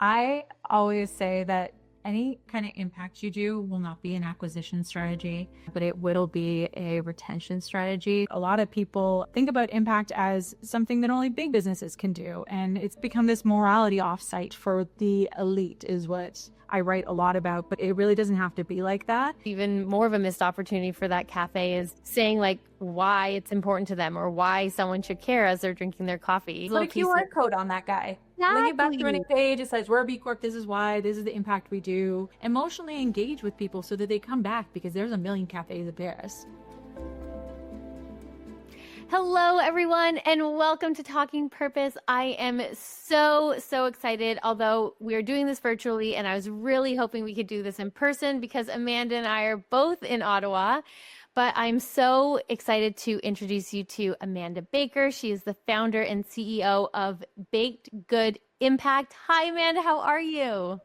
I always say that any kind of impact you do will not be an acquisition strategy, but it will be a retention strategy. A lot of people think about impact as something that only big businesses can do, and it's become this morality offsite for the elite, is what I write a lot about, but it really doesn't have to be like that. Even more of a missed opportunity for that cafe is saying like why it's important to them or why someone should care as they're drinking their coffee. Put a QR code on that guy. Link it back to running page. It says, we're a B Corp. This is why. This is the impact we do. Emotionally engage with people so that they come back, because there's a million cafes in Paris. Hello, everyone, and welcome to Talking Purpose. I am so excited, although we're doing this virtually, and I was really hoping we could do this in person because Amanda and I are both in Ottawa. But I'm so excited to introduce you to Amanda Baker. She is the founder and CEO of Baked Good Impact. Hi, Amanda. How are you?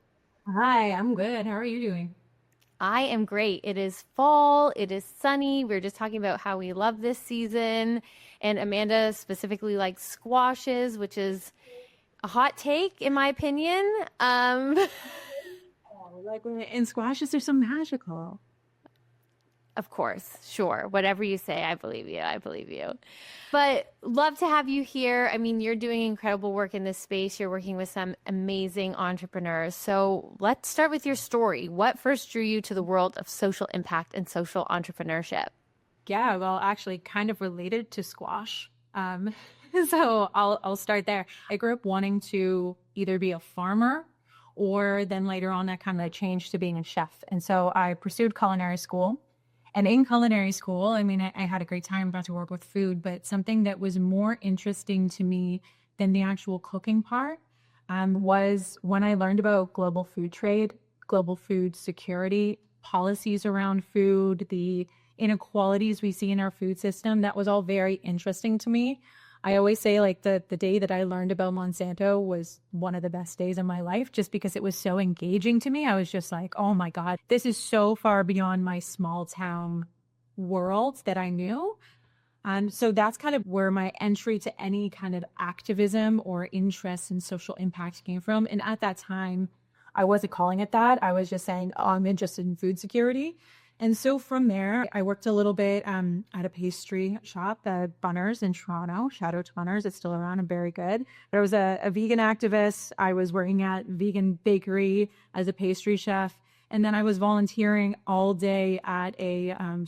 Hi, I'm good. How are you doing? I am great. It is fall. It is sunny. We were just talking about how we love this season. And Amanda specifically likes squashes, which is a hot take, in my opinion. And squashes are so magical. Of course, sure. Whatever you say, I believe you. I believe you. But love to have you here. I mean, you're doing incredible work in this space. You're working with some amazing entrepreneurs. So let's start with your story. What first drew you to the world of social impact and social entrepreneurship? Yeah, well, actually kind of related to squash. So I'll start there. I grew up wanting to either be a farmer, or then later on that kind of changed to being a chef. And so I pursued culinary school. And in culinary school, I mean, I had a great time, got to work with food, but something that was more interesting to me than the actual cooking part was when I learned about global food trade, global food security, policies around food, the inequalities we see in our food system. That was all very interesting to me. I always say like the day that I learned about Monsanto was one of the best days of my life, just because it was so engaging to me. I was just like, oh my God, this is so far beyond my small town world that I knew. And so that's kind of where my entry to any kind of activism or interest in social impact came from. And at that time, I wasn't calling it that. I was just saying, oh, I'm interested in food security. And so from there, I worked a little bit at a pastry shop, Bunners in Toronto. Shout out to Bunners. It's still around and very good. But I was a vegan activist. I was working at vegan bakery as a pastry chef. And then I was volunteering all day at a a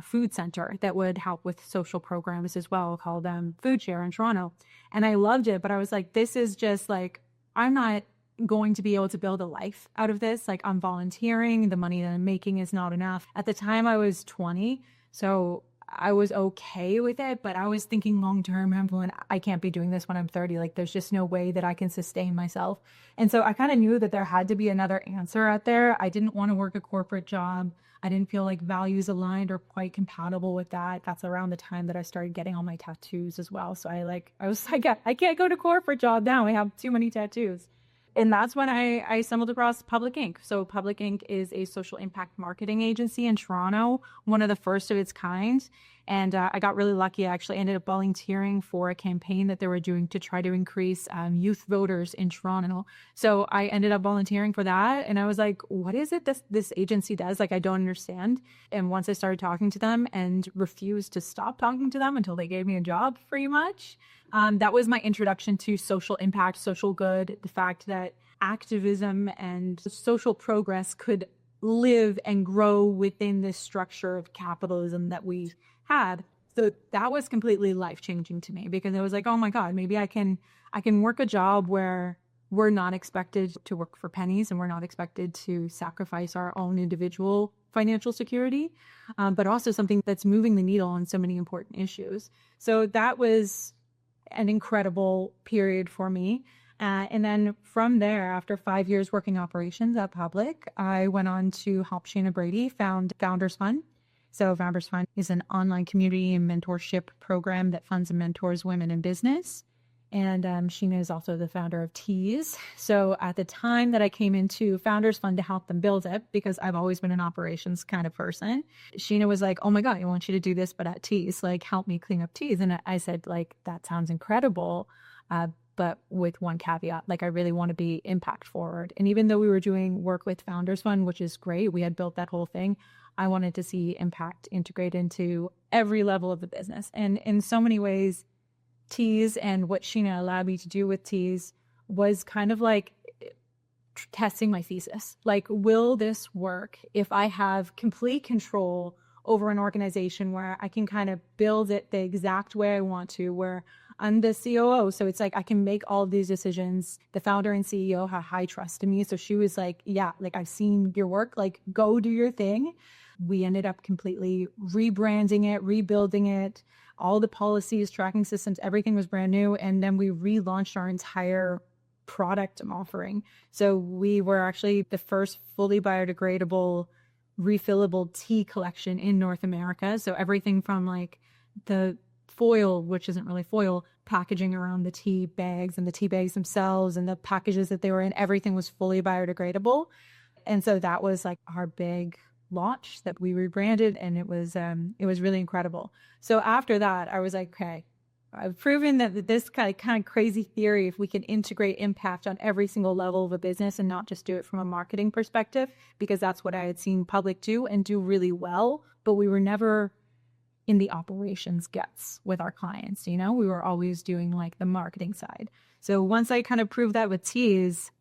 food center that would help with social programs as well, called Food Share in Toronto. And I loved it. But I was like, this is just like, I'm not going to be able to build a life out of this. Like, I'm volunteering. The money that I'm making is not enough. At the time I was 20. So I was okay with it, but I was thinking long term. I'm going, I can't be doing this when I'm 30. Like, there's just no way that I can sustain myself. And so I kind of knew that there had to be another answer out there. I didn't want to work a corporate job. I didn't feel like values aligned or quite compatible with that. That's around the time that I started getting all my tattoos as well. So I was like, I can't go to corporate job now. I have too many tattoos. And that's when I stumbled across Public Inc. So Public Inc. is a social impact marketing agency in Toronto, one of the first of its kind. And I got really lucky. I actually ended up volunteering for a campaign that they were doing to try to increase youth voters in Toronto. So I ended up volunteering for that. And I was like, what is it this agency does? Like, I don't understand. And once I started talking to them and refused to stop talking to them until they gave me a job, pretty much, that was my introduction to social impact, social good, the fact that activism and social progress could live and grow within this structure of capitalism that we had. So that was completely life-changing to me, because I was like, oh my God, maybe I can work a job where we're not expected to work for pennies and we're not expected to sacrifice our own individual financial security, but also something that's moving the needle on so many important issues. So that was an incredible period for me. And then from there, after 5 years working operations at Public, I went on to help Shana Brady found Founders Fund. So Founders Fund is an online community and mentorship program that funds and mentors women in business. And Sheena is also the founder of Tease. So at the time that I came into Founders Fund to help them build it, because I've always been an operations kind of person, Sheena was like, oh my God, I want you to do this, but at Tease, like, help me clean up Tease. And I said, like, that sounds incredible. but with one caveat, like I really want to be impact forward. And even though we were doing work with Founders Fund, which is great, we had built that whole thing, I wanted to see impact integrate into every level of the business. And in so many ways, Tease and what Sheena allowed me to do with Tease was kind of like testing my thesis. Like, will this work if I have complete control over an organization where I can kind of build it the exact way I want to, where I'm the COO. So it's like I can make all of these decisions. The founder and CEO have high trust in me. So she was like, yeah, like I've seen your work, like go do your thing. We ended up completely rebranding it, rebuilding it. All the policies, tracking systems, everything was brand new. And then we relaunched our entire product offering. So we were actually the first fully biodegradable, refillable tea collection in North America. So everything from like the foil, which isn't really foil, packaging around the tea bags and the tea bags themselves and the packages that they were in, everything was fully biodegradable. And so that was like our big launch that we rebranded, and it was really incredible. So after that, I was like, okay, I've proven that this kind of crazy theory, if we can integrate impact on every single level of a business and not just do it from a marketing perspective, because that's what I had seen public do and do really well, but we were never in the operations guts with our clients, you know, we were always doing like the marketing side. So once I kind of proved that with Tease,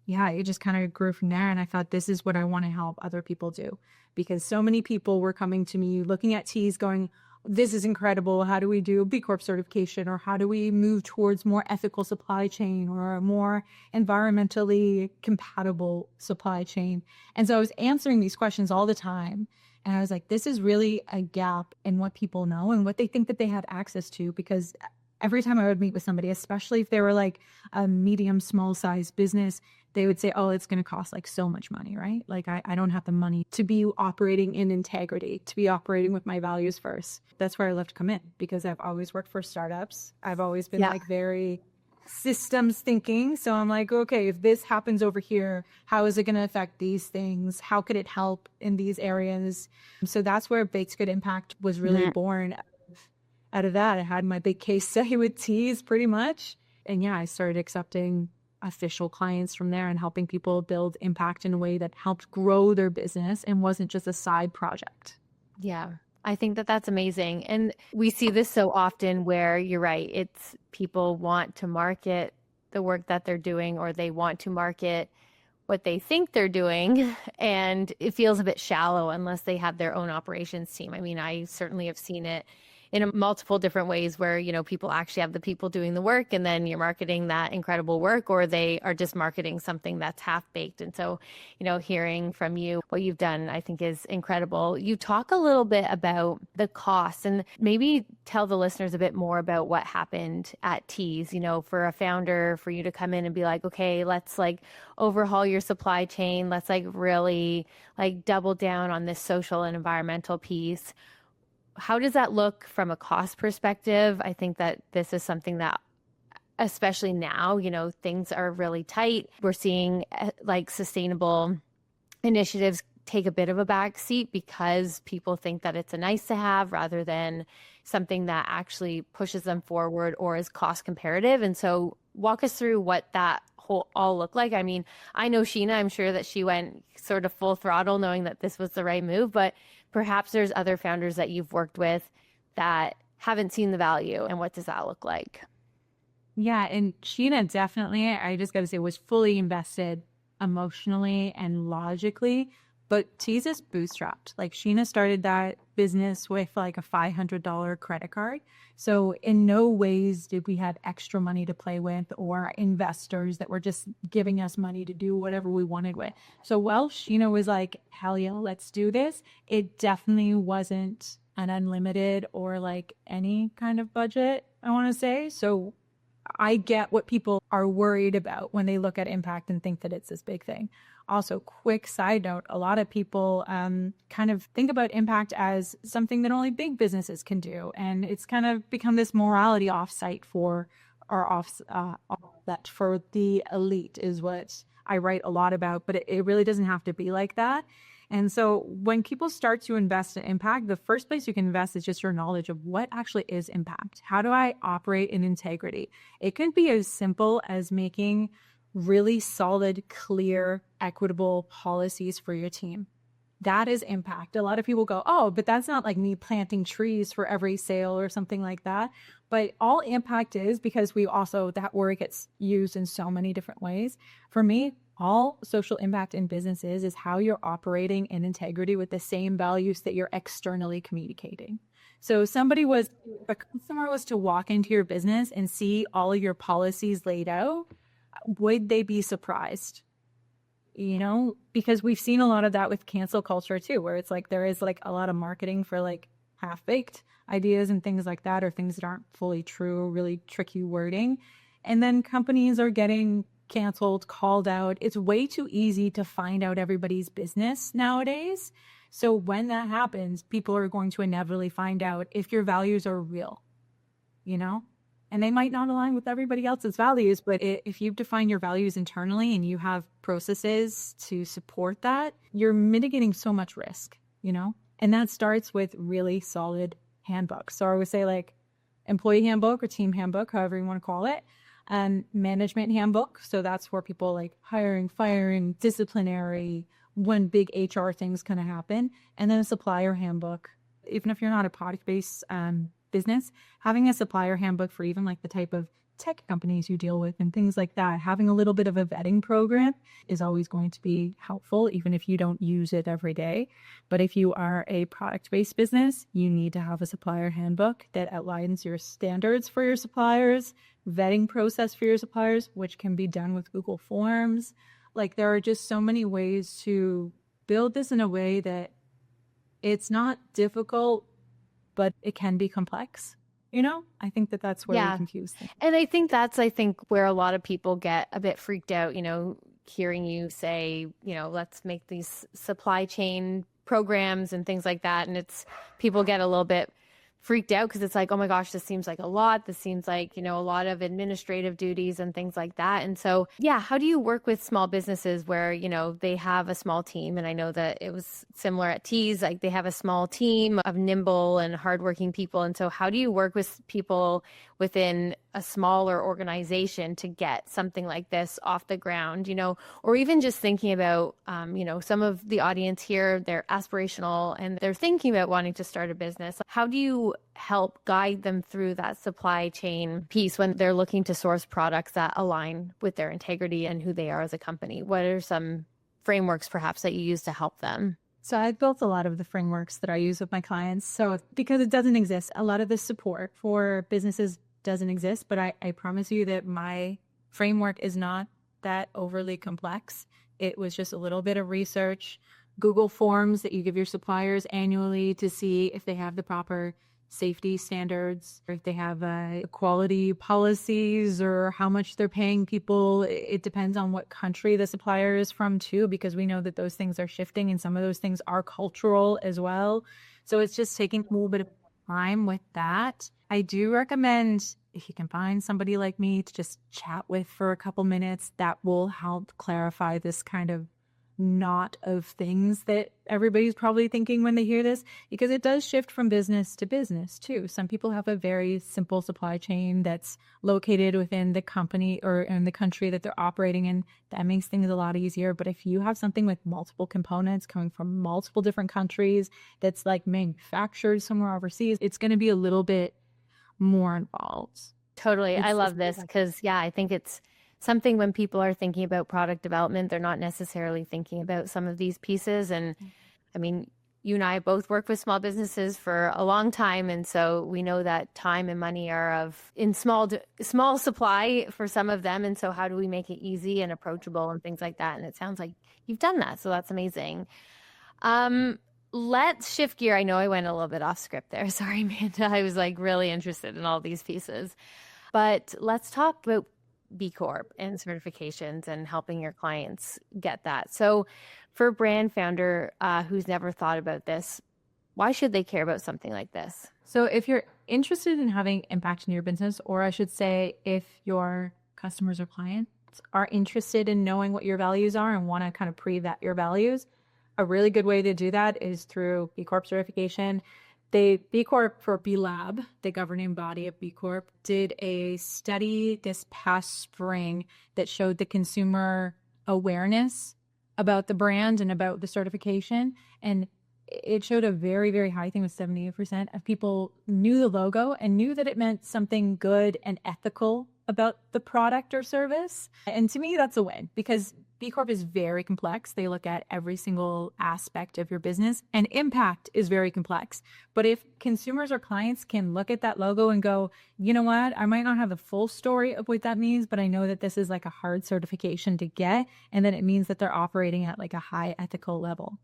yeah, it just kind of grew from there. And I thought, this is what I want to help other people do, because so many people were coming to me looking at Tease going, this is incredible. How do we do a B Corp certification? Or how do we move towards more ethical supply chain or a more environmentally compatible supply chain? And so I was answering these questions all the time. And I was like, this is really a gap in what people know and what they think that they have access to, because every time I would meet with somebody, especially if they were like a medium, small size business, they would say, oh, it's going to cost like so much money, right? Like I don't have the money to be operating in integrity, to be operating with my values first. That's where I love to come in, because I've always worked for startups. I've always been like very systems thinking. So I'm like, okay, if this happens over here, how is it going to affect these things? How could it help in these areas? So that's where Baked Good Impact was really born out of that. I had my big case study with Tease pretty much. And yeah, I started accepting official clients from there and helping people build impact in a way that helped grow their business and wasn't just a side project. Yeah, I think that that's amazing. And we see this so often where you're right. It's people want to market the work that they're doing, or they want to market what they think they're doing. And it feels a bit shallow unless they have their own operations team. I mean, I certainly have seen it in multiple different ways where, you know, people actually have the people doing the work, and then you're marketing that incredible work, or they are just marketing something that's half baked. And so, you know, hearing from you what you've done, I think is incredible. You talk a little bit about the costs, and maybe tell the listeners a bit more about what happened at Tease, you know, for a founder, for you to come in and be like, okay, let's like overhaul your supply chain. Let's like really like double down on this social and environmental piece. How does that look from a cost perspective? I think that this is something that, especially now, you know, things are really tight. We're seeing like sustainable initiatives take a bit of a back seat because people think that it's a nice to have rather than something that actually pushes them forward or is cost comparative. And so walk us through what that whole all look like. I mean, I know Sheena, I'm sure that she went sort of full throttle knowing that this was the right move, but perhaps there's other founders that you've worked with that haven't seen the value. And what does that look like? Yeah. And Sheena definitely, I just got to say, was fully invested emotionally and logically, but Tease is bootstrapped. Like Sheena started that business with like a $500 credit card. So in no ways did we have extra money to play with or investors that were just giving us money to do whatever we wanted with. So while Sheena was like, hell yeah, let's do this, it definitely wasn't an unlimited or like any kind of budget, I want to say. So I get what people are worried about when they look at impact and think that it's this big thing. Also, quick side note, a lot of people kind of think about impact as something that only big businesses can do. And it's kind of become this morality offsite for that for the elite is what I write a lot about, but it really doesn't have to be like that. And so when people start to invest in impact, the first place you can invest is just your knowledge of what actually is impact. How do I operate in integrity? It can be as simple as making really solid, clear, equitable policies for your team. That is impact. A lot of people go, oh, but that's not like me planting trees for every sale or something like that. But all impact is, because we also, that word gets used in so many different ways. For me, all social impact in businesses is how you're operating in integrity with the same values that you're externally communicating. So if a customer was to walk into your business and see all of your policies laid out, would they be surprised? Because we've seen a lot of that with cancel culture too, where it's like there is like a lot of marketing for like half-baked ideas and things like that, or things that aren't fully true, really tricky wording. And then companies are getting canceled, called out. It's way too easy to find out everybody's business nowadays. So when that happens, people are going to inevitably find out if your values are real, and they might not align with everybody else's values, but if you define your values internally and you have processes to support that, you're mitigating so much risk, and that starts with really solid handbooks. So I would say like employee handbook or team handbook, however you want to call it, and management handbook. So that's where people like hiring, firing, disciplinary, when big HR things kind of happen. And then a supplier handbook. Even if you're not a product-based business, having a supplier handbook for even like the type of tech companies you deal with and things like that, having a little bit of a vetting program is always going to be helpful, even if you don't use it every day. But if you are a product-based business, you need to have a supplier handbook that outlines your standards for your suppliers, vetting process for your suppliers, which can be done with Google Forms. Like there are just so many ways to build this in a way that it's not difficult, but it can be complex. I think that's where we confuse things. And I think that's where a lot of people get a bit freaked out, hearing you say, let's make these supply chain programs and things like that. And people get a little bit freaked out because it's like, oh my gosh, this seems like a lot. This seems like, a lot of administrative duties and things like that. And so, how do you work with small businesses where, they have a small team? And I know that it was similar at Tease, like they have a small team of nimble and hardworking people. And so how do you work with people within a smaller organization to get something like this off the ground, or even just thinking about, some of the audience here, they're aspirational and they're thinking about wanting to start a business. How do you help guide them through that supply chain piece when they're looking to source products that align with their integrity and who they are as a company? What are some frameworks perhaps that you use to help them? So I've built a lot of the frameworks that I use with my clients. So because it doesn't exist, a lot of the support for businesses doesn't exist, but I promise you that my framework is not that overly complex. It was just a little bit of research, Google Forms that you give your suppliers annually to see if they have the proper safety standards, or if they have quality policies, or how much they're paying people. It depends on what country the supplier is from too, because we know that those things are shifting and some of those things are cultural as well. So it's just taking a little bit of time with that. I do recommend, if you can find somebody like me to just chat with for a couple minutes, that will help clarify this kind of knot of things that everybody's probably thinking when they hear this, because it does shift from business to business too. Some people have a very simple supply chain that's located within the company or in the country that they're operating in. That makes things a lot easier. But if you have something with multiple components coming from multiple different countries that's like manufactured somewhere overseas, it's going to be a little bit more involved. Totally. I love this because, I think it's something when people are thinking about product development, they're not necessarily thinking about some of these pieces. And I mean, you and I both work with small businesses for a long time. And so we know that time and money are in small supply for some of them. And so how do we make it easy and approachable and things like that? And it sounds like you've done that. So that's amazing. Let's shift gear. I know I went a little bit off script there. Sorry, Amanda. I was like really interested in all these pieces. But let's talk about B Corp and certifications and helping your clients get that. So for a brand founder who's never thought about this, why should they care about something like this? So if you're interested in having impact in your business, or I should say if your customers or clients are interested in knowing what your values are and want to kind of pre-vet your values, A really good way to do that is through B Corp certification. The B Corp for B Lab, the governing body of B Corp, did a study this past spring that showed the consumer awareness about the brand and about the certification. And it showed a very, very high, I think it was 78% of people knew the logo and knew that it meant something good and ethical about the product or service. And to me, that's a win because B Corp is very complex. They look at every single aspect of your business, and impact is very complex. But if consumers or clients can look at that logo and go, you know what, I might not have the full story of what that means, but I know that this is like a hard certification to get, and then it means that they're operating at like a high ethical level,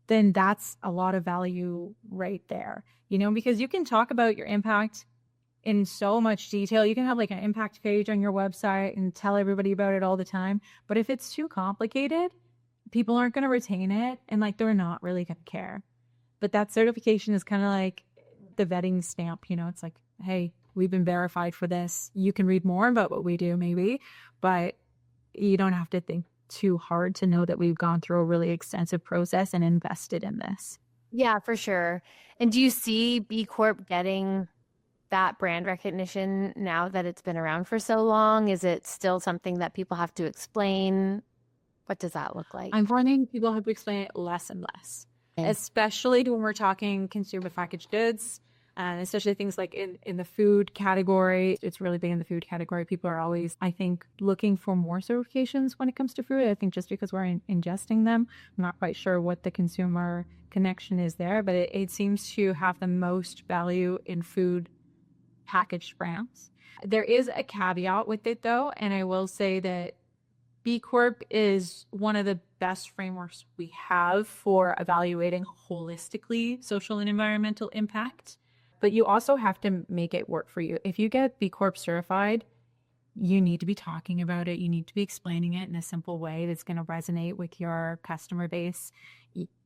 then that's a lot of value right there, because you can talk about your impact in so much detail. You can have like an impact page on your website and tell everybody about it all the time. But if it's too complicated, people aren't going to retain it and like they're not really going to care. But that certification is kind of like the vetting stamp, it's like, hey, we've been verified for this. You can read more about what we do maybe, but you don't have to think too hard to know that we've gone through a really extensive process and invested in this. Yeah, for sure. And do you see B Corp getting that brand recognition now that it's been around for so long? Is it still something that people have to explain? What does that look like? I'm finding people have to explain it less and less, especially when we're talking consumer packaged goods, and especially things like in the food category. It's really big in the food category. People are always, I think, looking for more certifications when it comes to food. I think just because we're ingesting them, I'm not quite sure what the consumer connection is there, but it seems to have the most value in food packaged brands. There is a caveat with it though, and I will say that B Corp is one of the best frameworks we have for evaluating holistically social and environmental impact. But you also have to make it work for you. If you get B Corp certified, you need to be talking about it. You need to be explaining it in a simple way that's going to resonate with your customer base.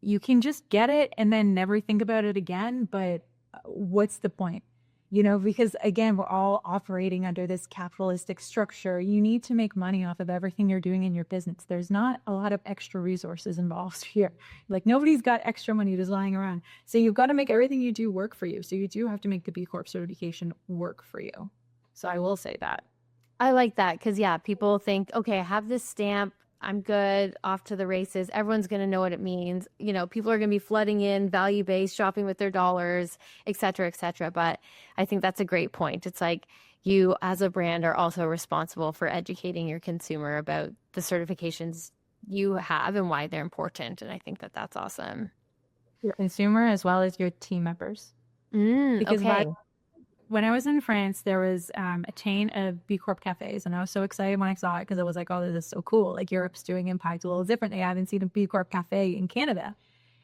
You can just get it and then never think about it again. But what's the point? Because again, we're all operating under this capitalistic structure. You need to make money off of everything you're doing in your business. There's not a lot of extra resources involved here. Like nobody's got extra money just lying around. So you've got to make everything you do work for you. So you do have to make the B Corp certification work for you. So I will say that. I like that because, yeah, people think, okay, I have this stamp. I'm good, off to the races. Everyone's going to know what it means. People are going to be flooding in value-based, shopping with their dollars, et cetera, et cetera. But I think that's a great point. It's like you as a brand are also responsible for educating your consumer about the certifications you have and why they're important. And I think that that's awesome. Your consumer as well as your team members. Because okay. when I was in France, there was a chain of B Corp cafes, and I was so excited when I saw it because I was like, oh, this is so cool. Like Europe's doing impact a little differently. I haven't seen a B Corp cafe in Canada.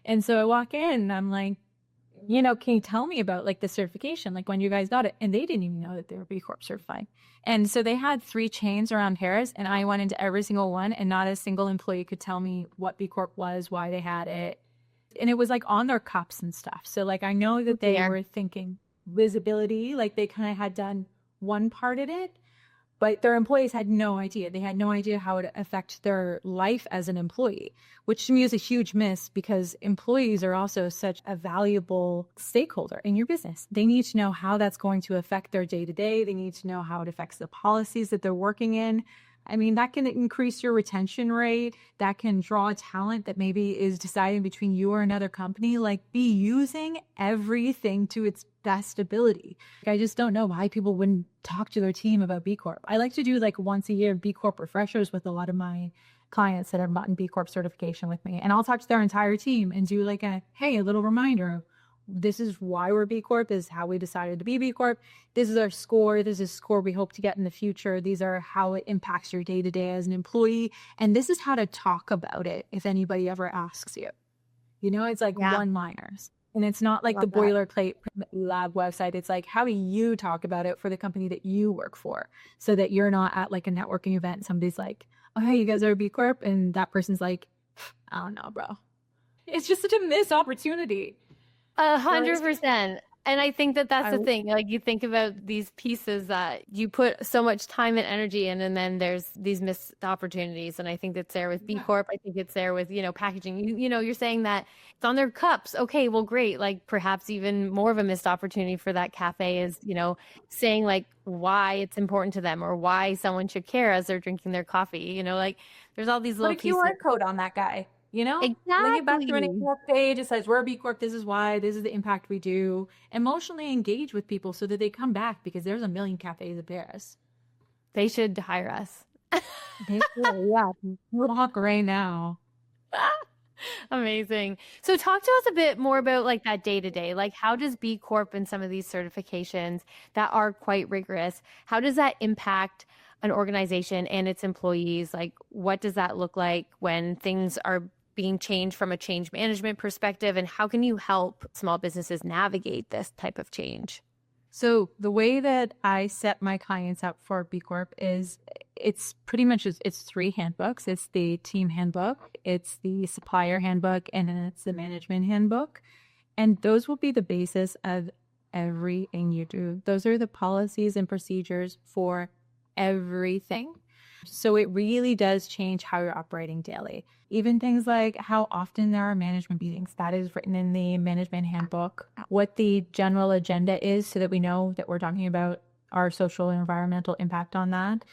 And so I walk in and I'm like, can you tell me about like the certification, like when you guys got it? And they didn't even know that they were B Corp certified. And so they had 3 chains around Paris, and I went into every single one, and not a single employee could tell me what B Corp was, why they had it. And it was like on their cups and stuff. So like I know that they were thinking visibility, like they kind of had done one part of it, but their employees had no idea. They had no idea how it affect their life as an employee, which to me is a huge miss because employees are also such a valuable stakeholder in your business. They need to know how that's going to affect their day-to-day. They need to know how it affects the policies that they're working in. I mean, that can increase your retention rate. That can draw talent that maybe is deciding between you or another company. Like, be using everything to its best ability. I just don't know why people wouldn't talk to their team about B Corp. I like to do like once a year B Corp refreshers with a lot of my clients that have gotten B Corp certification with me. And I'll talk to their entire team and do like a little reminder. This is why we're B Corp. This is how we decided to be B Corp. This is our score. This is a score we hope to get in the future. These are how it impacts your day-to-day as an employee. And this is how to talk about it if anybody ever asks you. It's like one-liners. And it's not like the boilerplate lab website. It's like, how do you talk about it for the company that you work for so that you're not at like a networking event and somebody's like, oh, hey, you guys are a B Corp. And that person's like, I don't know, bro. It's just such a missed opportunity. 100%. And I think that that's I the thing. Like you think about these pieces that you put so much time and energy in, and then there's these missed opportunities. And I think it's there with B Yeah. Corp. I think it's there with, packaging. You're saying that it's on their cups. Okay, well, great. Like perhaps even more of a missed opportunity for that cafe is, saying like why it's important to them or why someone should care as they're drinking their coffee. Like there's all these Put little a pieces. QR code on that guy, link it back to an A Exactly. Corp page. It says we're a B Corp. This is why. This is the impact we do. Emotionally engage with people so that they come back, because there's a million cafes in Paris. They should hire us. Yeah, walk right now. Amazing. So talk to us a bit more about like that day to day. Like how does B Corp and some of these certifications that are quite rigorous, how does that impact an organization and its employees? Like what does that look like when things are being changed from a change management perspective, and how can you help small businesses navigate this type of change? So the way that I set my clients up for B Corp is it's pretty much it's three handbooks. It's the team handbook, it's the supplier handbook, and then it's the management handbook. And those will be the basis of everything you do. Those are the policies and procedures for everything. So it really does change how you're operating daily. Even things like how often there are management meetings, that is written in the management handbook. What the general agenda is so that we know that we're talking about our social and environmental impact on that.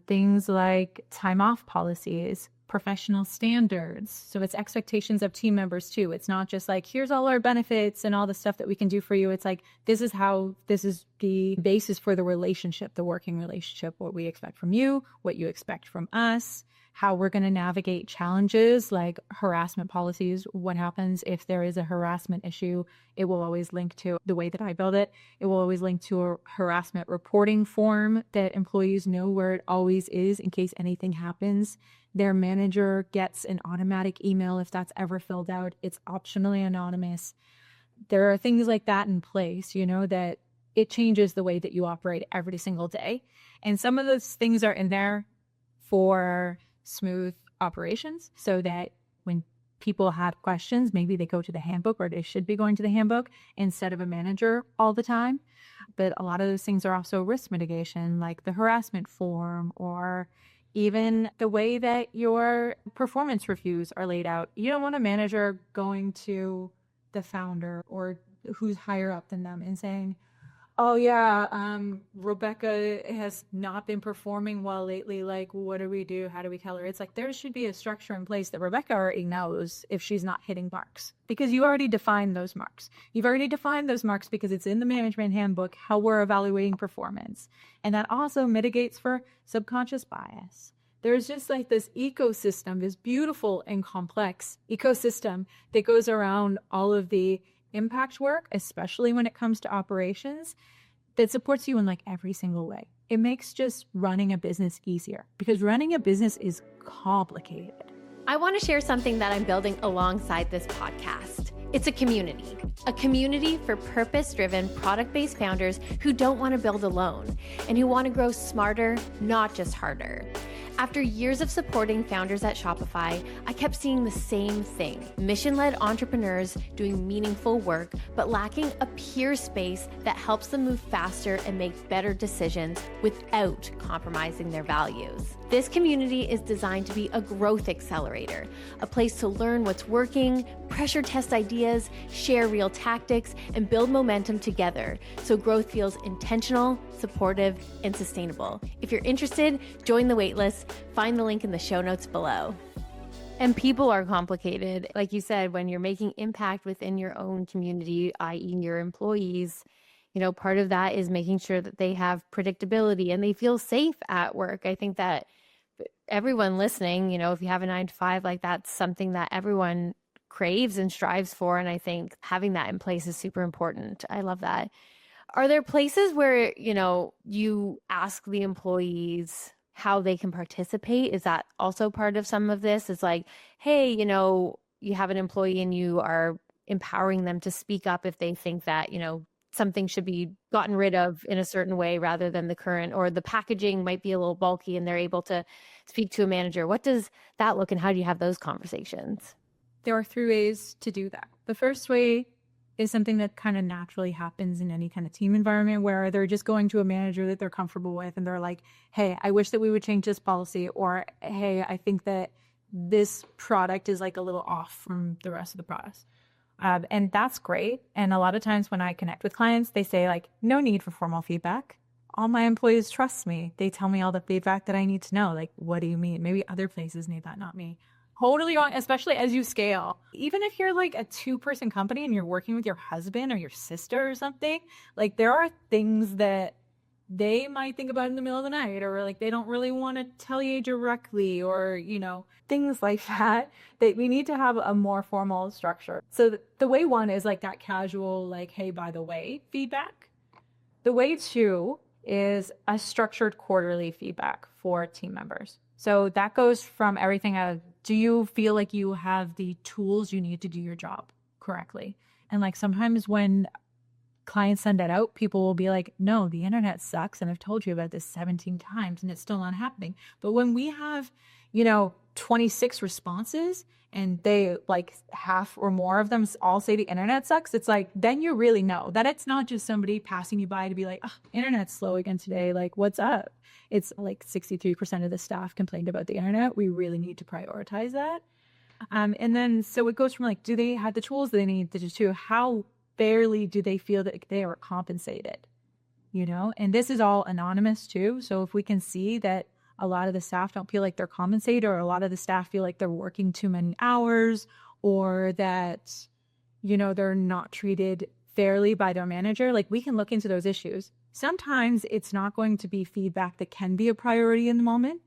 Things like time off policies, professional standards. So it's expectations of team members too. It's not just like, here's all our benefits and all the stuff that we can do for you. It's like, this is the basis for the relationship, the working relationship, what we expect from you, what you expect from us, how we're going to navigate challenges like harassment policies. What happens if there is a harassment issue? It will always link to the way that I build it. It will always link to a harassment reporting form that employees know where it always is in case anything happens. Their manager gets an automatic email if that's ever filled out. It's optionally anonymous. There are things like that in place, that it changes the way that you operate every single day. And some of those things are in there for smooth operations so that when people have questions, maybe they go to the handbook, or they should be going to the handbook instead of a manager all the time. But a lot of those things are also risk mitigation, like the harassment form, or even the way that your performance reviews are laid out. You don't want a manager going to the founder or who's higher up than them and saying, oh yeah, Rebecca has not been performing well lately. Like, what do we do? How do we tell her? It's like, there should be a structure in place that Rebecca already knows if she's not hitting marks, because you already defined those marks. You've already defined those marks because it's in the management handbook, how we're evaluating performance. And that also mitigates for subconscious bias. There's just like this ecosystem, this beautiful and complex ecosystem that goes around all of the impact work, especially when it comes to operations, that supports you in like every single way. It makes just running a business easier, because running a business is complicated. I want to share something that I'm building alongside this podcast. It's a community for purpose-driven, product-based founders who don't want to build alone and who want to grow smarter, not just harder. After years of supporting founders at Shopify, I kept seeing the same thing: mission-led entrepreneurs doing meaningful work, but lacking a peer space that helps them move faster and make better decisions without compromising their values. This community is designed to be a growth accelerator, a place to learn what's working, pressure test ideas, share real tactics, and build momentum together so growth feels intentional, supportive, and sustainable. If you're interested, join the waitlist. Find the link in the show notes below. And people are complicated. Like you said, when you're making impact within your own community, i.e. your employees, part of that is making sure that they have predictability and they feel safe at work. I think that everyone listening, if you have a 9-to-5, like that's something that everyone craves and strives for. And I think having that in place is super important. I love that. Are there places where, you ask the employees how they can participate? Is that also part of some of this? It's like, hey, you have an employee and you are empowering them to speak up if they think that, something should be gotten rid of in a certain way rather than the current, or the packaging might be a little bulky and they're able to speak to a manager. What does that look, and how do you have those conversations? There are 3 ways to do that. The first way is something that kind of naturally happens in any kind of team environment where they're just going to a manager that they're comfortable with and they're like, hey, I wish that we would change this policy, or hey, I think that this product is like a little off from the rest of the products. And that's great. And a lot of times when I connect with clients, they say like, no need for formal feedback. All my employees trust me. They tell me all the feedback that I need to know. Like, what do you mean? Maybe other places need that, not me. Totally wrong, especially as you scale. Even if you're like a 2-person company and you're working with your husband or your sister or something, like there are things that they might think about in the middle of the night, or like they don't really want to tell you directly, or, things like that, that we need to have a more formal structure. So the way one is like that casual, like, hey, by the way, feedback. The way two is a structured quarterly feedback for team members. So that goes from everything as, do you feel like you have the tools you need to do your job correctly? And like sometimes when clients send that out, people will be like, no, the internet sucks. And I've told you about this 17 times and it's still not happening. But when we have, 26 responses and they like half or more of them all say the internet sucks, it's like, then you really know that it's not just somebody passing you by to be like, oh, internet's slow again today. Like, what's up? It's like 63% of the staff complained about the internet. We really need to prioritize that. And then, so it goes from like, do they have the tools they need to how fairly do they feel that they are compensated, And this is all anonymous too. So if we can see that a lot of the staff don't feel like they're compensated, or a lot of the staff feel like they're working too many hours, or that, they're not treated fairly by their manager, like we can look into those issues. Sometimes it's not going to be feedback that can be a priority in the moment,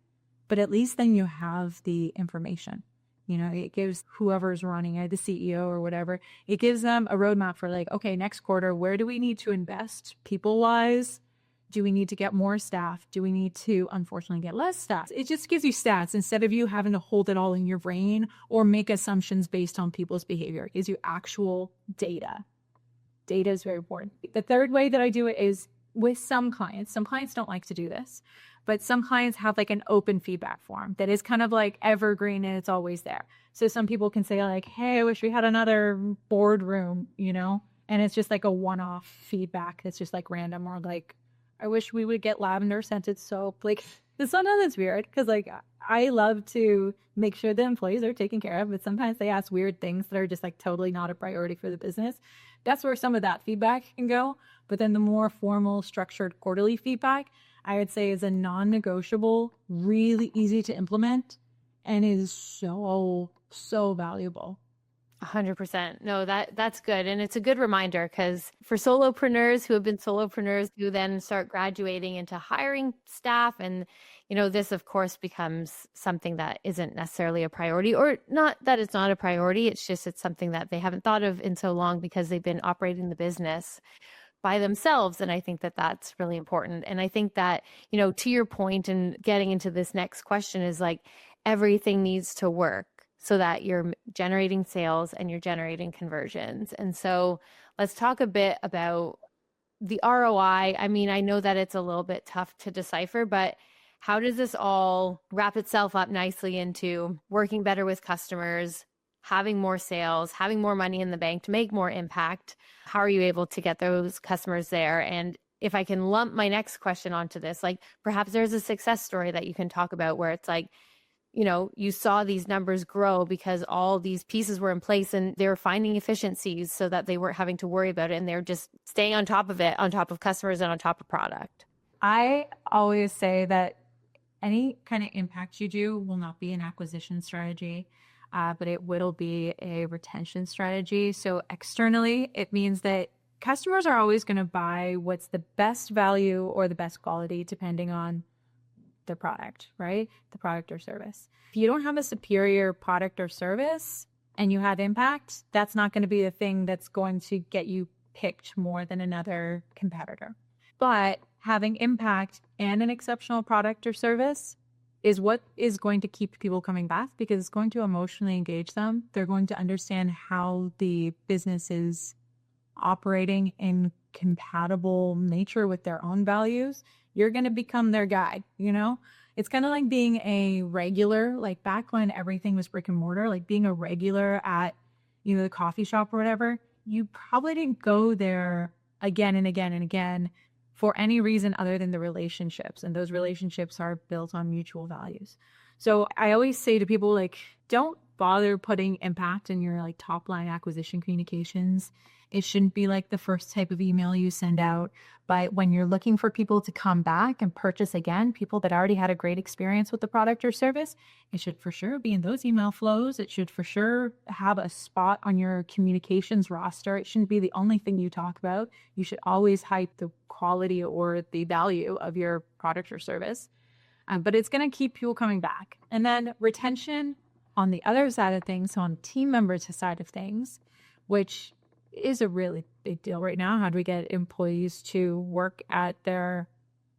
but at least then you have the information. It gives whoever's running it, the CEO or whatever, it gives them a roadmap for like, okay, next quarter, where do we need to invest people-wise? Do we need to get more staff? Do we need to, unfortunately, get less staff? It just gives you stats instead of you having to hold it all in your brain or make assumptions based on people's behavior. It gives you actual data. Data is very important. The third way that I do it is with some clients. Some clients don't like to do this, but some clients have like an open feedback form that is kind of like evergreen and it's always there. So some people can say like, hey, I wish we had another boardroom, and it's just like a one-off feedback that's just like random, or like, I wish we would get lavender scented soap. Like, it's not that's weird because like I love to make sure the employees are taken care of, but sometimes they ask weird things that are just like totally not a priority for the business. That's where some of that feedback can go. But then the more formal, structured quarterly feedback, I would say, is a non-negotiable, really easy to implement, and is so valuable. 100%. No, that's good. And it's a good reminder because for solopreneurs who have been solopreneurs who then start graduating into hiring staff, and, this of course becomes something that isn't necessarily a priority, or not that it's not a priority. It's just, it's something that they haven't thought of in so long because they've been operating the business by themselves. And I think that that's really important. And I think that, to your point and getting into this next question is like, everything needs to work so that you're generating sales and you're generating conversions. And so let's talk a bit about the ROI. I mean, I know that it's a little bit tough to decipher, but how does this all wrap itself up nicely into working better with customers, having more sales, having more money in the bank to make more impact? How are you able to get those customers there? And if I can lump my next question onto this, like perhaps there's a success story that you can talk about where it's like, you saw these numbers grow because all these pieces were in place and they were finding efficiencies so that they weren't having to worry about it. And they're just staying on top of it, on top of customers and on top of product. I always say that any kind of impact you do will not be an acquisition strategy, but it will be a retention strategy. So externally, it means that customers are always going to buy what's the best value or the best quality, depending on the product, right? The product or service. If you don't have a superior product or service and you have impact, that's not going to be the thing that's going to get you picked more than another competitor. But having impact and an exceptional product or service is what is going to keep people coming back, because it's going to emotionally engage them. They're going to understand how the business is operating in compatible nature with their own values. You're going to become their guide, It's kind of like being a regular, like back when everything was brick and mortar, like being a regular at, the coffee shop or whatever. you probably didn't go there again and again and again for any reason other than the relationships. And those relationships are built on mutual values. So I always say to people, like, don't bother putting impact in your like top line acquisition communications. It shouldn't be like the first type of email you send out. But when you're looking for people to come back and purchase again, people that already had a great experience with the product or service, it should for sure be in those email flows. It should for sure have a spot on your communications roster. It shouldn't be the only thing you talk about. You should always hype the quality or the value of your product or service. But it's going to keep people coming back. And then retention on the other side of things, so on the team member side of things, which is a really big deal right now. How do we get employees to work at their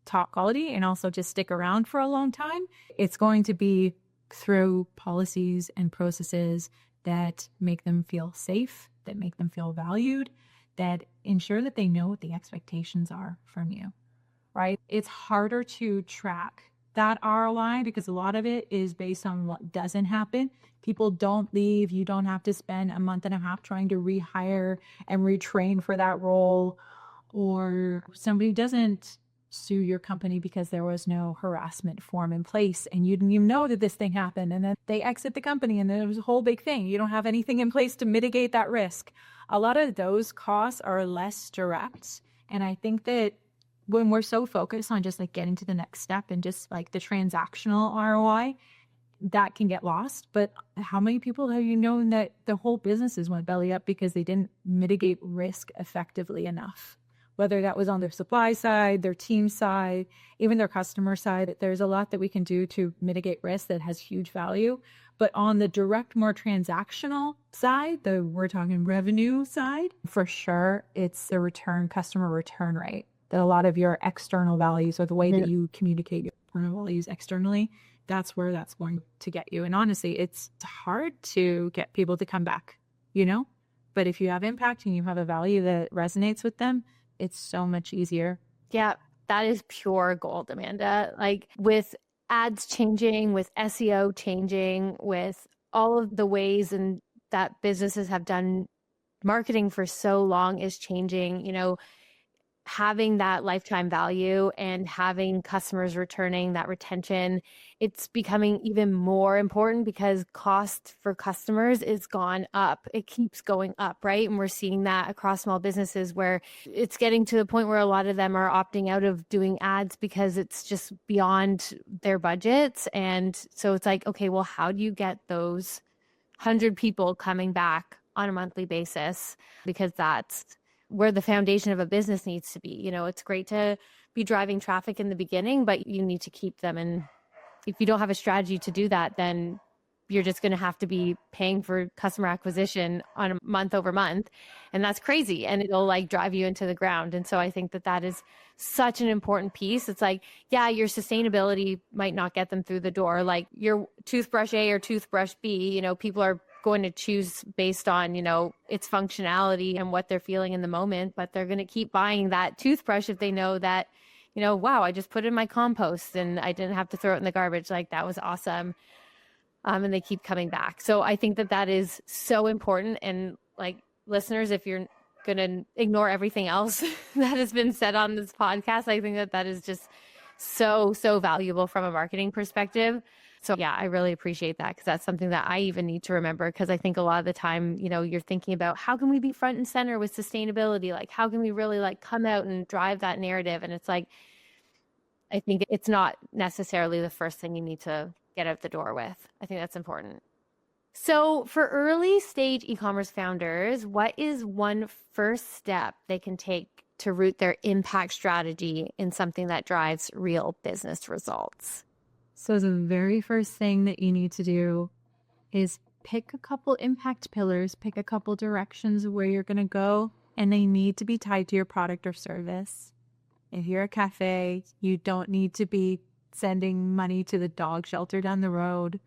top quality and also just stick around for a long time? It's going to be through policies and processes that make them feel safe, that make them feel valued, that ensure that they know what the expectations are from you, right? It's harder to track that ROI because a lot of it is based on what doesn't happen. People don't leave. You don't have to spend a month and a half trying to rehire and retrain for that role, or somebody doesn't sue your company because there was no harassment form in place and you didn't even know that this thing happened, and then they exit the company and then it was a whole big thing. You don't have anything in place to mitigate that risk. A lot of those costs are less direct, and I think that when we're so focused on just like getting to the next step and just like the transactional ROI, that can get lost. But how many people have you known that the whole businesses went belly up because they didn't mitigate risk effectively enough? Whether that was on their supply side, their team side, even their customer side, there's a lot that we can do to mitigate risk that has huge value. But on the direct, more transactional side, we're talking revenue side, for sure, it's the customer return rate. That a lot of your external values or the way that you communicate your internal values externally, that's where that's going to get you. And honestly, it's hard to get people to come back, but if you have impact and you have a value that resonates with them, it's so much easier. Yeah, that is pure gold, Amanda. Like with ads changing, with SEO changing, with all of the ways and that businesses have done marketing for so long is changing, having that lifetime value and having customers returning, that retention, it's becoming even more important because cost for customers is gone up. It keeps going up, right? And we're seeing that across small businesses where it's getting to the point where a lot of them are opting out of doing ads because it's just beyond their budgets. And so it's like, okay, well, how do you get those 100 people coming back on a monthly basis? Because that's where the foundation of a business needs to be. It's great to be driving traffic in the beginning, but you need to keep them. And if you don't have a strategy to do that, then you're just going to have to be paying for customer acquisition on a month over month. And that's crazy. And it'll like drive you into the ground. And so I think that is such an important piece. It's like, yeah, your sustainability might not get them through the door. Like your toothbrush A or toothbrush B, people are going to choose based on, its functionality and what they're feeling in the moment, but they're going to keep buying that toothbrush if they know that, wow, I just put it in my compost and I didn't have to throw it in the garbage. Like that was awesome. And they keep coming back. So I think that is so important. And like listeners, if you're going to ignore everything else that has been said on this podcast, I think that is just so, so valuable from a marketing perspective. So yeah, I really appreciate that because that's something that I even need to remember, because I think a lot of the time, you're thinking about how can we be front and center with sustainability? Like how can we really like come out and drive that narrative? And it's like, I think it's not necessarily the first thing you need to get out the door with. I think that's important. So for early stage e-commerce founders, what is one first step they can take to root their impact strategy in something that drives real business results? So the very first thing that you need to do is pick a couple impact pillars, pick a couple directions where you're going to go, and they need to be tied to your product or service. If you're a cafe, you don't need to be sending money to the dog shelter down the road.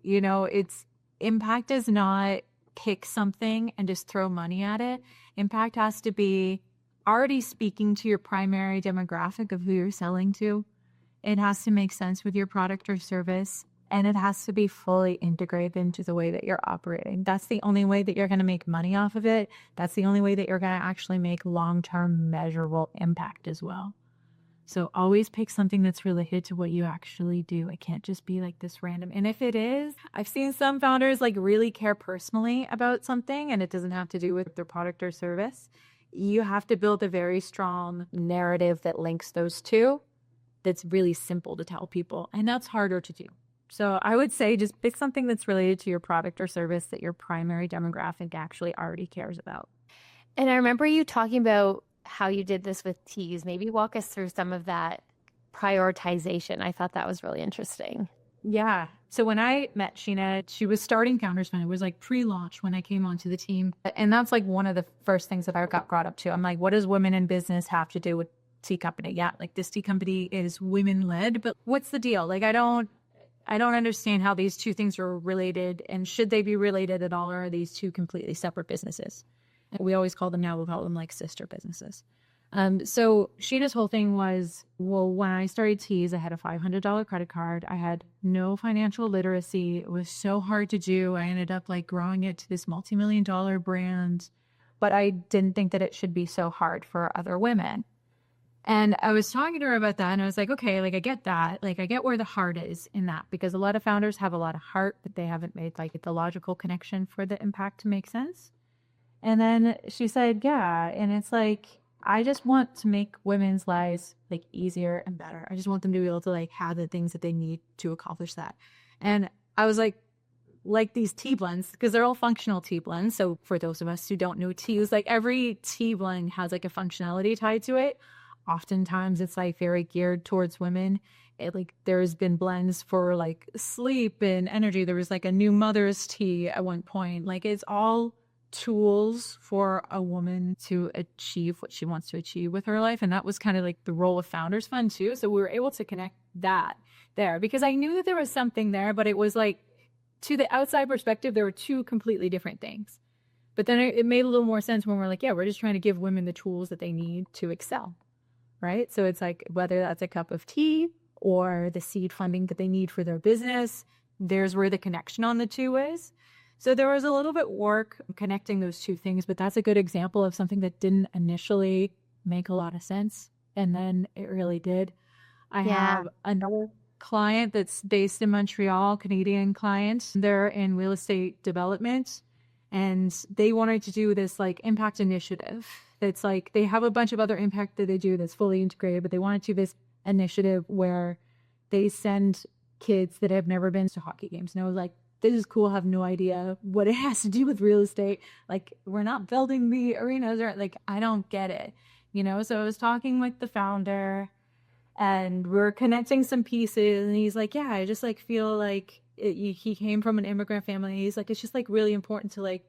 Impact is not pick something and just throw money at it. Impact has to be already speaking to your primary demographic of who you're selling to. It has to make sense with your product or service. And it has to be fully integrated into the way that you're operating. That's the only way that you're going to make money off of it. That's the only way that you're going to actually make long-term measurable impact as well. So always pick something that's related to what you actually do. It can't just be like this random. And if it is, I've seen some founders like really care personally about something, and it doesn't have to do with their product or service. You have to build a very strong narrative that links those two. That's really simple to tell people, and that's harder to do. So I would say just pick something that's related to your product or service that your primary demographic actually already cares about. And I remember you talking about how you did this with Tease. Maybe walk us through some of that prioritization. I thought that was really interesting. Yeah. So when I met Sheena, she was starting Founders Fund. It was like pre-launch when I came onto the team. And that's like one of the first things that I got brought up to. I'm like, what does women in business have to do with tea company? Yeah, like this tea company is women led, but what's the deal? Like, I don't understand how these two things are related, and should they be related at all, or are these two completely separate businesses? And we'll call them like sister businesses. So Sheena's whole thing was, well, when I started Tease, I had a $500 credit card. I had no financial literacy. It was so hard to do. I ended up like growing it to this multi-million-dollar brand, but I didn't think that it should be so hard for other women. And I was talking to her about that, and I was like, okay, like I get that. Like I get where the heart is in that, because a lot of founders have a lot of heart, but they haven't made like the logical connection for the impact to make sense. And then she said, yeah. And it's like, I just want to make women's lives like easier and better. I just want them to be able to like have the things that they need to accomplish that. And I was like these tea blends, because they're all functional tea blends. So for those of us who don't know teas, like every tea blend has like a functionality tied to it. Oftentimes it's like very geared towards women. Like there's been blends for like sleep and energy. There was like a new mother's tea at one point. Like it's all tools for a woman to achieve what she wants to achieve with her life. And that was kind of like the role of Founders Fund too. So we were able to connect that there, because I knew that there was something there, but it was like, to the outside perspective, there were two completely different things. But then it made a little more sense when we're like, yeah, we're just trying to give women the tools that they need to excel, right? So it's like, whether that's a cup of tea or the seed funding that they need for their business, there's where the connection on the two is. So there was a little bit work connecting those two things, but that's a good example of something that didn't initially make a lot of sense. And then it really did. I have another client that's based in Montreal, Canadian client. They're in real estate development, and they wanted to do this like impact initiative. It's like they have a bunch of other impact that they do that's fully integrated, but they wanted to do this initiative where they send kids that have never been to hockey games. And I was like, this is cool. I have no idea what it has to do with real estate. Like, we're not building the arenas, or like, I don't get it, you know? So I was talking with the founder, and we're connecting some pieces, and he's like, yeah, I just like feel like he came from an immigrant family. He's like, it's just like really important to like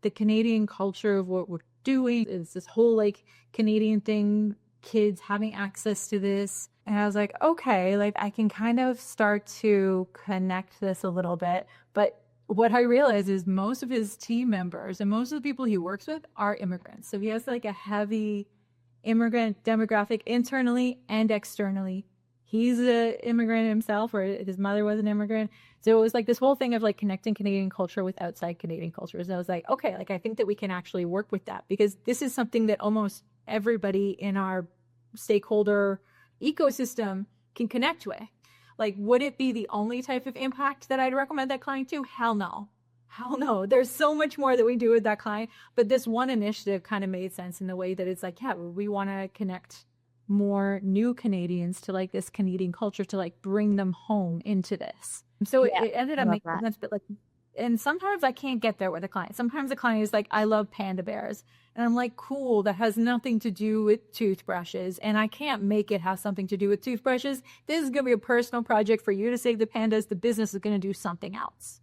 the Canadian culture of what we're doing. It's this whole like Canadian thing, kids having access to this. And I was like, okay, like I can kind of start to connect this a little bit. But what I realized is most of his team members and most of the people he works with are immigrants. So he has like a heavy immigrant demographic internally and externally. He's an immigrant himself, or his mother was an immigrant. So it was like this whole thing of like connecting Canadian culture with outside Canadian cultures. And I was like, okay, like I think that we can actually work with that, because this is something that almost everybody in our stakeholder ecosystem can connect with. Like, would it be the only type of impact that I'd recommend that client to? Hell no. Hell no. There's so much more that we do with that client. But this one initiative kind of made sense in the way that it's like, yeah, we want to connect more new Canadians to like this Canadian culture, to like bring them home into this. So it ended up making sense. But like, and sometimes I can't get there with a client. Sometimes a client is like, I love panda bears. And I'm like, cool, that has nothing to do with toothbrushes. And I can't make it have something to do with toothbrushes. This is going to be a personal project for you to save the pandas. The business is going to do something else.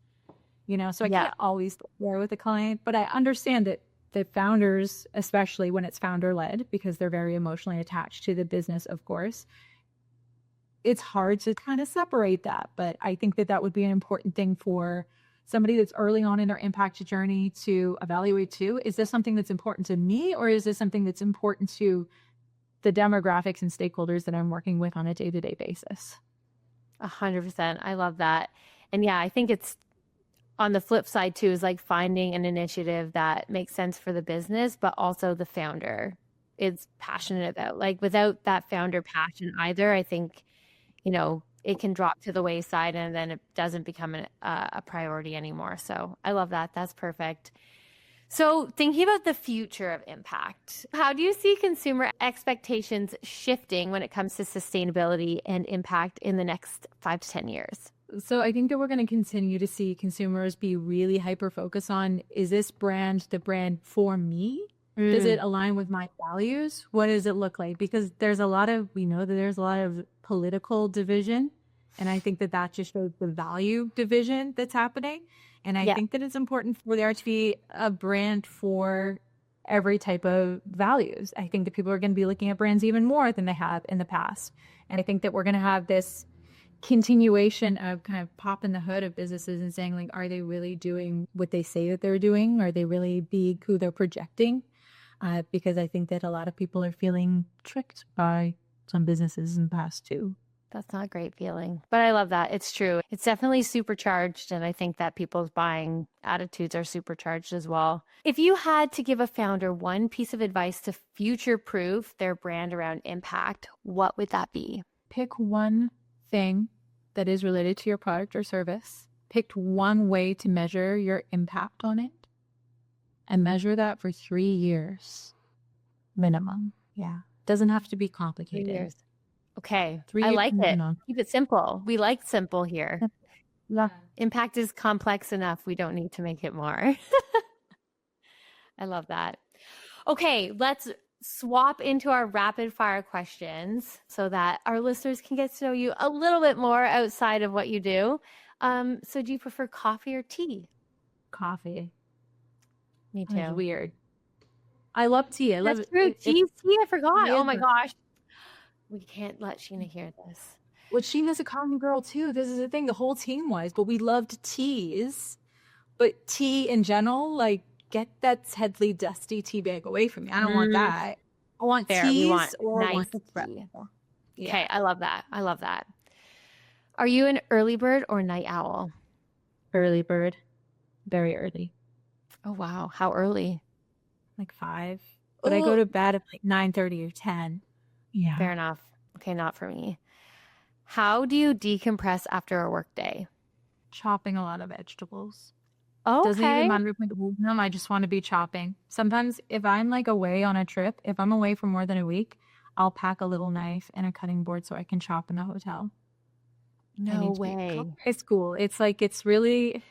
You know, so I can't always work with a client, but I understand that the founders, especially when it's founder led, because they're very emotionally attached to the business, of course, it's hard to kind of separate that. But I think that that would be an important thing for somebody that's early on in their impact journey to evaluate too. Is this something that's important to me, or is this something that's important to the demographics and stakeholders that I'm working with on a day-to-day basis? 100%. I love that. And yeah, I think it's on the flip side too, is like finding an initiative that makes sense for the business, but also the founder is passionate about. Like without that founder passion either, I think, it can drop to the wayside and then it doesn't become a priority anymore. So I love that. That's perfect. So thinking about the future of impact, how do you see consumer expectations shifting when it comes to sustainability and impact in the next 5 to 10 years? So I think that we're going to continue to see consumers be really hyper-focused on, is this brand the brand for me? Does it align with my values? What does it look like? Because we know that there's a lot of political division. And I think that just shows the value division that's happening. And I think that it's important for there to be a brand for every type of values. I think that people are going to be looking at brands even more than they have in the past. And I think that we're going to have this continuation of kind of popping the hood of businesses and saying, like, are they really doing what they say that they're doing? Are they really being who they're projecting? Because I think that a lot of people are feeling tricked by some businesses in the past too. That's not a great feeling, but I love that. It's true. It's definitely supercharged. And I think that people's buying attitudes are supercharged as well. If you had to give a founder one piece of advice to future-proof their brand around impact, what would that be? Pick one thing that is related to your product or service. Pick one way to measure your impact on it and measure that for 3 years minimum. Yeah. Doesn't have to be complicated. 3 years. Okay. 3 I years like it. minimum. Keep it simple. We like simple here. Yeah. Impact is complex enough. We don't need to make it more. I love that. Okay, let's swap into our rapid fire questions so that our listeners can get to know you a little bit more outside of what you do. So do you prefer coffee or tea? Coffee. Me too. That's weird. I love tea. I love That's it. true. Tea, I forgot. Yeah. Oh my gosh. We can't let Sheena hear this. Well, Sheena's a coffee girl too. This is the thing. The whole team was, but we loved teas. But tea in general, like, get that Headley dusty tea bag away from me. I don't want that. I want Fair. teas We want or nice I want tea. Yeah. Okay, I love that. I love that. Are you an early bird or night owl? Early bird. Very early. Oh, wow. How early? Like 5. But I go to bed at like 9:30 or 10. Yeah. Fair enough. Okay, not for me. How do you decompress after a work day? Chopping a lot of vegetables. Oh, Doesn't even okay. matter if them. I just want to be chopping. Sometimes if I'm like away on a trip, if I'm away for more than a week, I'll pack a little knife and a cutting board so I can chop in the hotel. No way. It's cool. It's like, it's really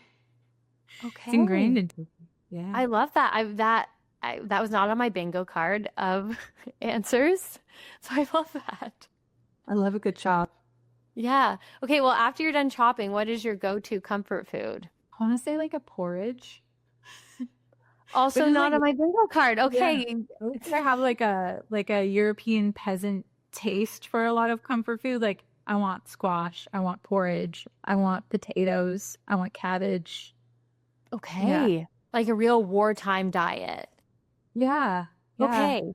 Okay. it's ingrained into me. Yeah. I love that. That was not on my bingo card of answers. So I love that. I love a good chop. Yeah. Okay, well, after you're done chopping, what is your go-to comfort food? I want to say like a porridge. Also it's not like- on my bingo card. Okay. I have like a European peasant taste for a lot of comfort food. Like, I want squash, I want porridge, I want potatoes, I want cabbage. Okay. Like a real wartime diet. Yeah. Okay.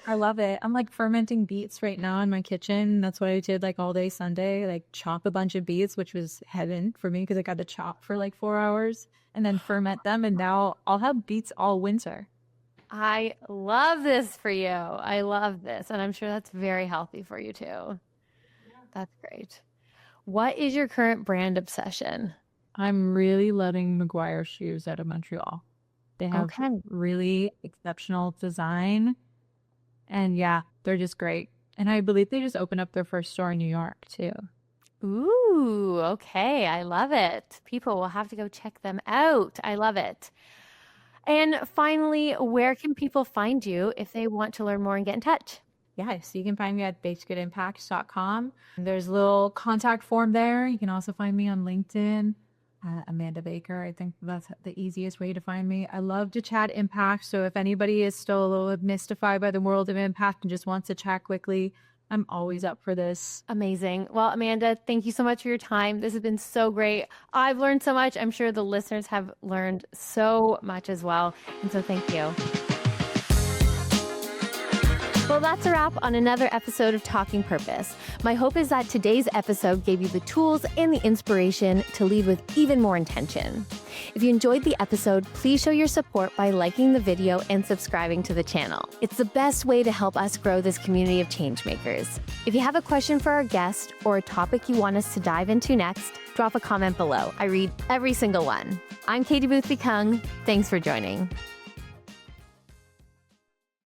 I love it. I'm like fermenting beets right now in my kitchen. That's what I did like all day Sunday, like chop a bunch of beets, which was heaven for me because I got to chop for like 4 hours and then ferment them. And now I'll have beets all winter. I love this for you. I love this. And I'm sure that's very healthy for you too. That's great. What is your current brand obsession? I'm really loving McGuire shoes out of Montreal. They have really exceptional design. And yeah, they're just great. And I believe they just opened up their first store in New York too. Ooh, okay. I love it. People will have to go check them out. I love it. And finally, where can people find you if they want to learn more and get in touch? Yeah, so you can find me at bakedgoodimpact.com. There's a little contact form there. You can also find me on LinkedIn. Amanda Baker. I think that's the easiest way to find me. I love to chat impact. So if anybody is still a little mystified by the world of impact and just wants to chat quickly, I'm always up for this. Amazing. Well, Amanda, thank you so much for your time. This has been so great. I've learned so much. I'm sure the listeners have learned so much as well. And so thank you. Well, that's a wrap on another episode of Talking Purpose. My hope is that today's episode gave you the tools and the inspiration to lead with even more intention. If you enjoyed the episode, please show your support by liking the video and subscribing to the channel. It's the best way to help us grow this community of changemakers. If you have a question for our guest or a topic you want us to dive into next, drop a comment below. I read every single one. I'm Katie Boothby-Kung. Thanks for joining.